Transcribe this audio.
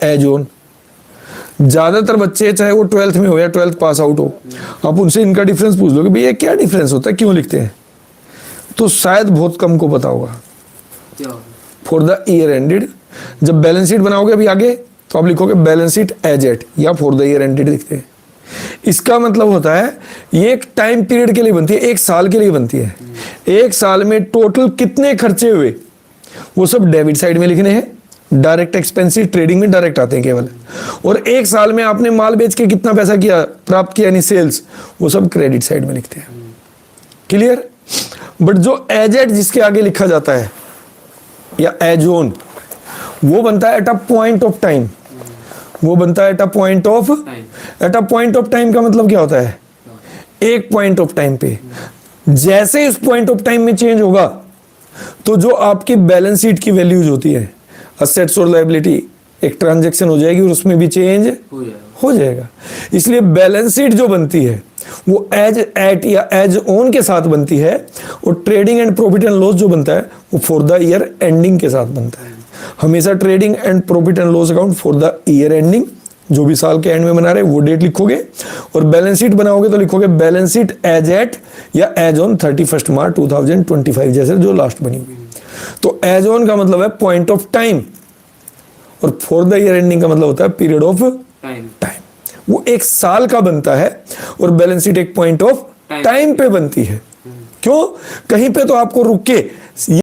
As on. ज्यादातर बच्चे चाहे वो 12th में हो या 12th पास आउट हो, आप उनसे इनका डिफरेंस पूछ लो कि भैया क्या डिफरेंस होता है, क्यों लिखते हैं, तो शायद बहुत कम को पता होगा। फॉर द ईयर एंडेड, जब बैलेंस शीट बनाओगे अभी आगे, तो आप लिखोगे बैलेंस शीट एज एट या फॉर द ईयर एंडेड लिखते हैं। इसका मतलब होता है ये एक टाइम पीरियड के लिए बनती है, एक साल के लिए बनती है। एक साल में टोटल कितने खर्चे हुए वो सब डेबिट साइड में लिखने हैं। डायरेक्ट एक्सपेंसिव ट्रेडिंग में डायरेक्ट आते हैं केवल। और एक साल में आपने माल बेच के कितना पैसा किया, प्राप्त किया, यानी सेल्स, वो सब क्रेडिट साइड में लिखते हैं। क्लियर? बट जो एज एट जिसके आगे लिखा जाता है या एज ऑन, वो बनता है at a point of time. वो बनता है at a point of at a point of time का मतलब क्या होता है, एक पॉइंट ऑफ टाइम पे। जैसे इस पॉइंट ऑफ टाइम में चेंज होगा तो जो आपकी बैलेंस शीट की वैल्यूज होती है, असेट्स और लायबिलिटी, एक ट्रांजैक्शन हो जाएगी और उसमें भी चेंज हो जाएगा। इसलिए बैलेंस शीट जो बनती है वो एज एट या एज ऑन के साथ बनती है, और trading and profit and loss जो बनता है वो फॉर द ईयर एंडिंग के साथ बनता है। हमेशा trading and profit and loss account for the year ending, जो भी साल के एंड में बना रहे वो डेट लिखोगे, और बैलेंस शीट बनाओगे तो लिखोगे बैलेंस शीट एज एट या एज ऑन 31 मार्च 2025, जैसे जो लास्ट बनी हुई। तो एज ऑन का मतलब है पॉइंट ऑफ टाइम, और फॉर द ईयर एंडिंग का मतलब होता है पीरियड ऑफ टाइम। वो एक साल का बनता है, और बैलेंस शीट एक पॉइंट ऑफ टाइम पे बनती है। क्यों? कहीं पे तो आपको रुक के